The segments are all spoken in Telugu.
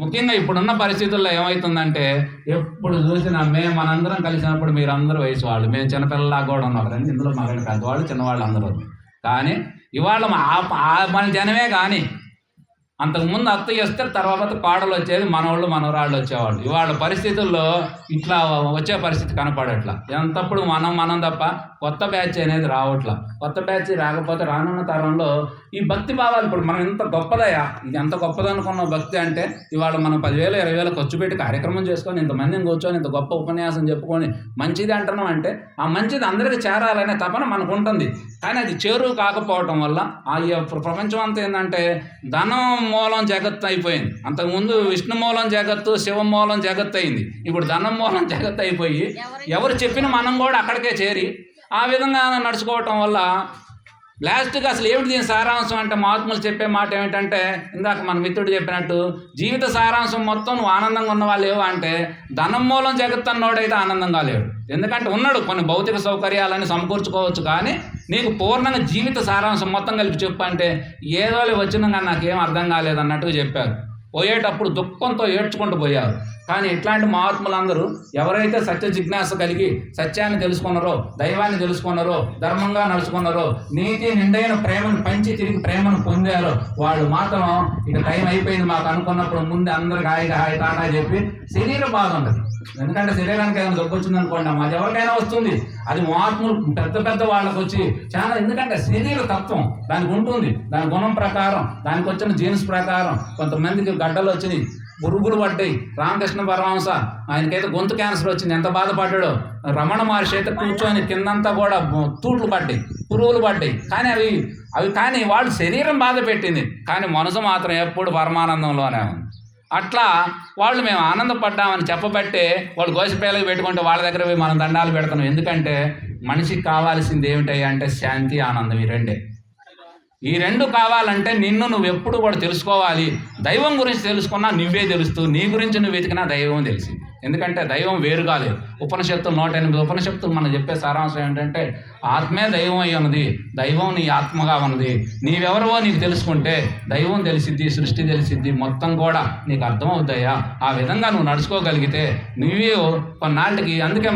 ముఖ్యంగా ఇప్పుడున్న పరిస్థితుల్లో ఏమవుతుందంటే ఎప్పుడు చూసినా మనందరం కలిసినప్పుడు మీరందరూ వయసు వాళ్ళు, మేము చిన్నపిల్లలా కూడా ఉన్నారండి, ఇందులో మగని పెద్దవాళ్ళు చిన్నవాళ్ళు అందరూ. కానీ ఇవాళ మన జనమే కానీ అంతకుముందు అత్తయ్య వస్తే తర్వాత పాడలు వచ్చేది, మనవాళ్ళు మనవరాళ్ళు వచ్చేవాళ్ళు. ఇవాళ పరిస్థితుల్లో ఇట్లా వచ్చే పరిస్థితి కనపడట్లా. ఎంతప్పుడు మనం తప్ప కొత్త బ్యాచ్ అనేది రావట్లా. కొత్త బ్యాచ్ రాకపోతే రానున్న తరంలో ఈ భక్తి భావాలు ఇప్పుడు మనం ఎంత గొప్పదయా, ఇది ఎంత గొప్పదనుకున్న భక్తి అంటే ఇవాళ మనం 10,000 20,000 ఖర్చు పెట్టి కార్యక్రమం చేసుకొని ఇంతమందిని కూర్చొని ఇంత గొప్ప ఉపన్యాసం చెప్పుకొని మంచిది అంటున్నాం అంటే ఆ మంచిది అందరికీ చేరాలనే తపన మనకు ఉంటుంది. కానీ అది చేరువు కాకపోవటం వల్ల ఆ ప్రపంచం అంతా ఏంటంటే ధనం మూలం జగత్తు అయిపోయింది. అంతకుముందు విష్ణు మూలం జగత్తు, శివ మూలం జగత్తు అయింది. ఇప్పుడు ధనం మూలం జగత్తు అయిపోయి ఎవరు చెప్పిన మనం కూడా అక్కడికే చేరి ఆ విధంగా నడుచుకోవటం వల్ల లాస్ట్గా అసలు ఏమిటి దీని సారాంశం అంటే మహాత్ములు చెప్పే మాట ఏమిటంటే, ఇందాక మన మిత్రుడు చెప్పినట్టు జీవిత సారాంశం మొత్తం నువ్వు ఆనందంగా ఉన్నవా లేవా అంటే ధనం మూలం జగత్తు అన్నోడైతే ఆనందంగా లేడు. ఎందుకంటే ఉన్నాడు, కొన్ని భౌతిక సౌకర్యాలని సమకూర్చుకోవచ్చు, కానీ నీకు పూర్ణంగా జీవిత సారాంశం మొత్తం కలిపి చెప్పు అంటే ఏదో వచ్చినా కానీ నాకేం అర్థం కాలేదు అన్నట్టుగా చెప్పారు. పోయేటప్పుడు దుఃఖంతో ఏడ్చుకుంటూ పోయారు. కానీ ఇట్లాంటి మహాత్ములందరూ ఎవరైతే సత్య జిజ్ఞాస కలిగి సత్యాన్ని తెలుసుకున్నారో, దైవాన్ని తెలుసుకున్నారో, ధర్మంగా నడుచుకున్నారో, నీతి నిండైన ప్రేమను పంచి తిరిగి ప్రేమను పొందారో వాళ్ళు మాత్రం ఇక టైం అయిపోయింది మాకు అనుకున్నప్పుడు ముందు అందరికి హాయి టాటా చెప్పి శరీర బాధ ఉంటుంది. ఎందుకంటే శరీరానికి ఏదైనా జబ్బు వచ్చింది అనుకోండి, మాది ఎవరికైనా వస్తుంది. అది మహాత్ములు పెద్ద వాళ్ళకి వచ్చి చాలా, ఎందుకంటే శరీర తత్వం దానికి ఉంటుంది, దాని గుణం ప్రకారం, దానికి వచ్చిన జీన్స్ ప్రకారం. కొంతమందికి గడ్డలు వచ్చినాయి, పురుగులు పడ్డాయి. రామకృష్ణ పరమహంస ఆయనకైతే గొంతు క్యాన్సర్ వచ్చింది, ఎంత బాధపడ్డాడో. రమణ మహర్షి అయితే కూర్చొని కిందంతా కూడా తూట్లు పడ్డాయి, పురుగులు పడ్డాయి. కానీ అవి కానీ వాళ్ళు శరీరం బాధ పెట్టింది, కానీ మనసు మాత్రం ఎప్పుడు పరమానందంలోనే ఉంది. అట్లా వాళ్ళు మేము ఆనందపడ్డామని చెప్పబట్టే వాళ్ళు గోసిపేలకు పెట్టుకుంటే వాళ్ళ దగ్గర పోయి మనం దండాలు పెడతాం. ఎందుకంటే మనిషికి కావాల్సింది ఏమిటయ్యా అంటే శాంతి, ఆనందం. ఈ రెండు కావాలంటే నిన్ను నువ్వు ఎప్పుడు కూడా తెలుసుకోవాలి. దైవం గురించి తెలుసుకున్నా నువ్వే తెలుస్తూ, నీ గురించి నువ్వు వెతికినా దైవం తెలిసి. ఎందుకంటే దైవం వేరుగా లేదు. ఉపనిషత్తులు 108 ఉపనిషత్తులు మనం చెప్పే సారాంశం ఏంటంటే ఆత్మే దైవం అయి ఉన్నది, దైవం నీ ఆత్మగా ఉన్నది. నీవెవరవో నీకు తెలుసుకుంటే దైవం తెలిసిద్ది, సృష్టి తెలిసిద్ది, మొత్తం కూడా నీకు అర్థమవుతాయా. ఆ విధంగా నువ్వు నడుచుకోగలిగితే నువ్వే కొన్నాళ్ళకి. అందుకే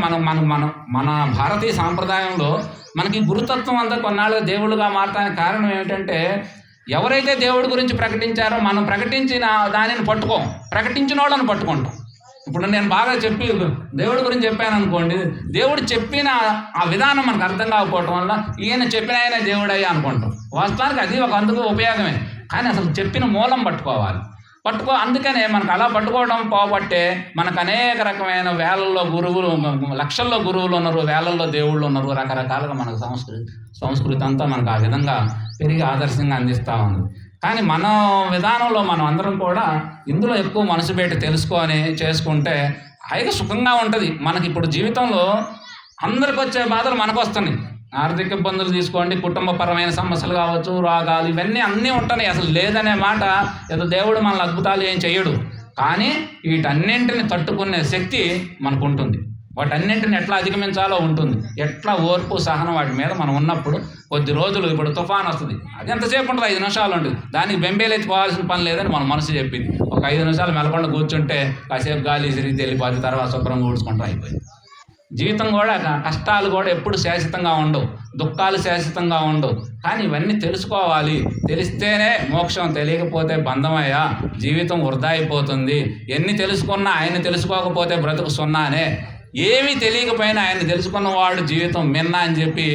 మన భారతీయ సాంప్రదాయంలో మనకి గురుతత్వం అంతా కొన్నాళ్ళుగా దేవుళ్ళుగా మారటానికి కారణం ఏమిటంటే, ఎవరైతే దేవుడి గురించి ప్రకటించారో మనం ప్రకటించిన దానిని పట్టుకోం, ప్రకటించిన వాళ్ళని పట్టుకుంటాం. ఇప్పుడు నేను బాగా చెప్పి దేవుడి గురించి చెప్పాను అనుకోండి, దేవుడు చెప్పిన ఆ విధానం మనకు అర్థం కాకపోవటం వల్ల ఈయన చెప్పిన ఆయన దేవుడయ్యా అనుకుంటాం. వాస్తవానికి అది ఒక అందుకు ఉపయోగమే, కానీ అసలు చెప్పిన మూలం పట్టుకోవాలి. అందుకనే మనకు అలా పట్టుకోవడం పోబట్టే మనకు అనేక రకమైన వేలల్లో గురువులు, లక్షల్లో గురువులు ఉన్నారు, వేలల్లో దేవుళ్ళు ఉన్నారు. రకరకాలుగా మనకు సంస్కృతి అంతా మనకు ఆ విధంగా పెరిగి ఆదర్శంగా అందిస్తూ ఉంది. కానీ మన విధానంలో మనం అందరం కూడా ఇందులో ఎక్కువ మనసు పెట్టి తెలుసుకొని చేసుకుంటే హాయిగా సుఖంగా ఉంటుంది. మనకి ఇప్పుడు జీవితంలో అందరికి వచ్చే బాధలు మనకు వస్తున్నాయి. ఆర్థిక ఇబ్బందులు తీసుకోండి, కుటుంబపరమైన సమస్యలు కావచ్చు, రోగాలు, ఇవన్నీ అన్నీ ఉంటున్నాయి. అసలు లేదనే మాట ఏదో దేవుడు మనల్ని అద్భుతాలు ఏం చేయడు, కానీ వీటన్నింటిని తట్టుకునే శక్తి మనకు ఉంటుంది. వాటన్నింటిని ఎట్లా అధిగమించాలో ఉంటుంది. ఎట్లా ఓర్పు సహనం వాటి మీద మనం ఉన్నప్పుడు కొద్ది రోజులు, ఇప్పుడు తుఫాన్ వస్తుంది, అది ఎంతసేపు ఉంటుంది, 5 నిమిషాలు ఉంటుంది. దానికి బెంబేలెత్తి పోవాల్సిన పని లేదని మన మనసు చెప్పింది. ఒక 5 నిమిషాలు మెలకుండా కూర్చుంటే కాసేపు గాలి తిరిగి వెళ్ళిపోతే తర్వాత శుభ్రంగా ఊడ్చుకుంటూ అయిపోయింది. జీవితం కూడా కష్టాలు కూడా ఎప్పుడు శాశ్వతంగా ఉండవు, దుఃఖాలు శాశ్వతంగా ఉండవు. కానీ ఇవన్నీ తెలుసుకోవాలి. తెలిస్తేనే మోక్షం, తెలియకపోతే బంధమయ్యా జీవితం వృధా అయిపోతుంది. ఎన్ని తెలుసుకున్నా ఆయన తెలుసుకోకపోతే బ్రతుకు సున్నానే. ఏమీ తెలియకపోయినా ఆయన తెలుసుకున్నవాడు జీవితం మిన్నా అని చెప్పి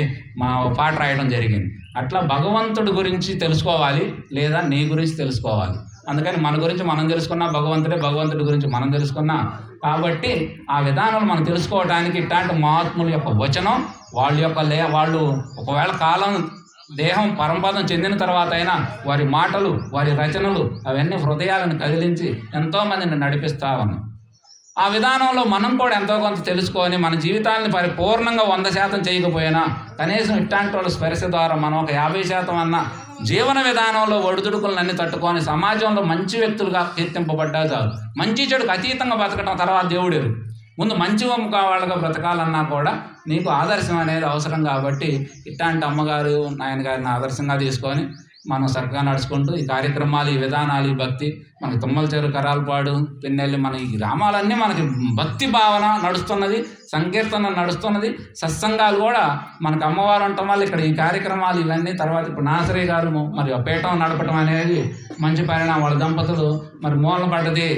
మా పాట రాయడం జరిగింది. అట్లా భగవంతుడి గురించి తెలుసుకోవాలి, లేదా నీ గురించి తెలుసుకోవాలి. అందుకని మన గురించి మనం తెలుసుకున్నా భగవంతుడే, భగవంతుడి గురించి మనం తెలుసుకున్నా. కాబట్టి ఆ విధానం మనం తెలుసుకోవడానికి ఇట్లాంటి మహాత్ముల యొక్క వచనం, వాళ్ళు ఒకవేళ కాలం దేహం పరమపదం చెందిన తర్వాత అయినా వారి మాటలు, వారి రచనలు అవన్నీ హృదయాలను కదిలించి ఎంతోమందిని నడిపిస్తా ఉన్నాయి. ఆ విధానంలో మనం కూడా ఎంతో కొంత తెలుసుకొని మన జీవితాన్ని పరిపూర్ణంగా 100% చేయకపోయినా కనీసం ఇట్లాంటి వాళ్ళ స్పర్శ ద్వారా మనం ఒక 50% అన్న జీవన విధానంలో ఒడిదుడుకులన్నీ తట్టుకొని సమాజంలో మంచి వ్యక్తులుగా కీర్తింపబడ్డా చాలు. మంచి చెడుకు అతీతంగా బతకడం తర్వాత దేవుడు ముందు మంచి వాళ్ళగా బ్రతకాలన్నా కూడా నీకు ఆదర్శం అనేది అవసరం. కాబట్టి ఇట్లాంటి అమ్మగారు, నాయనగారిని ఆదర్శంగా తీసుకొని మనం చక్కగా నడుచుకుంటూ ఈ కార్యక్రమాలు, ఈ విధానాలు, ఈ భక్తి మనకి తుమ్మల చెరువు, కరాలపాడు, పిన్నెల్లి, మన ఈ గ్రామాలన్నీ మనకి భక్తి భావన నడుస్తున్నది, సంకీర్తన నడుస్తున్నది, సత్సంగాలు కూడా మనకు అమ్మవారు ఉండటం వల్ల ఇక్కడ ఈ కార్యక్రమాలు ఇవన్నీ. తర్వాత ఇప్పుడు నాసరి గారు మరి పీఠం నడపటం అనేది మంచి పరిణామం. వాళ్ళ దంపతులు మరి మూలన పడ్డది.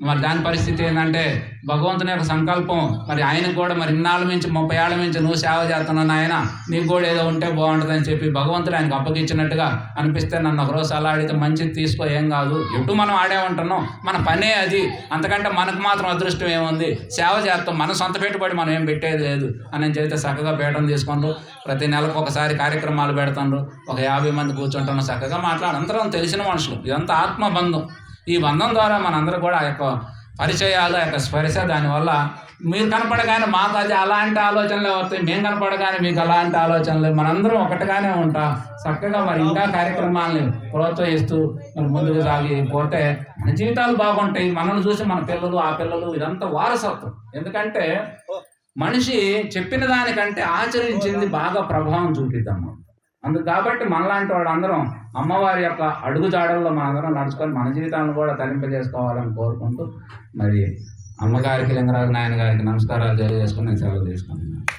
మరి దాని పరిస్థితి ఏంటంటే భగవంతుని యొక్క సంకల్పం. మరి ఆయనకు కూడా మరి ఇన్నాళ్ళ నుంచి 30 ఏళ్ళ నుంచి నువ్వు సేవ చేస్తున్నాను ఆయన, నీకు కూడా ఏదో ఉంటే బాగుంటుందని చెప్పి భగవంతుడు ఆయనకు అప్పగించినట్టుగా అనిపిస్తే నన్ను ఒకరోజు అలా అడిగితే మంచిది తీసుకో, ఏం కాదు, ఎటు మనం ఆడే ఉంటున్నాం, మన పనే అది, అంతకంటే మనకు మాత్రం అదృష్టం ఏముంది, సేవ చేస్తాం, మన సొంత పెట్టుబడి మనం ఏం పెట్టేది లేదు అని చెప్తే చక్కగా పీఠం తీసుకుంటూ ప్రతి నెలకు ఒకసారి కార్యక్రమాలు పెడుతుండ్రు. ఒక 50 మంది కూర్చుంటున్నాం, చక్కగా మాట్లాడు, అందరం తెలిసిన మనుషులు. ఇదంతా ఆత్మబంధం. ఈ బంధం ద్వారా మనందరూ కూడా ఆ యొక్క పరిచయాలు, ఆ యొక్క స్పర్శ, దానివల్ల మీరు కనపడగానే మాకు అది అలాంటి ఆలోచనలే వస్తాయి, మేము కనపడగానే మీకు అలాంటి ఆలోచనలు, మనందరం ఒకటిగానే ఉంటాం. చక్కగా మరి ఇంకా కార్యక్రమాలని ప్రోత్సహిస్తూ మరి ముందుకు సాగి పోతే మన జీవితాలు బాగుంటాయి. మనల్ని చూసి మన పిల్లలు, ఆ పిల్లలు, ఇదంతా వారసత్వం. ఎందుకంటే మనిషి చెప్పిన దానికంటే ఆచరించింది బాగా ప్రభావం చూపిద్దాం. అందుకు కాబట్టి మనలాంటి వాడు అందరం అమ్మవారి యొక్క అడుగుజాడల్లో మనందరం నడుచుకొని మన జీవితాలను కూడా తరింపజేసుకోవాలని కోరుకుంటూ మరి అమ్మగారికి, లింగరాజు నాయన గారికి నమస్కారాలు తెలియజేసుకుని నేను సెలవు తీసుకుంటున్నాను.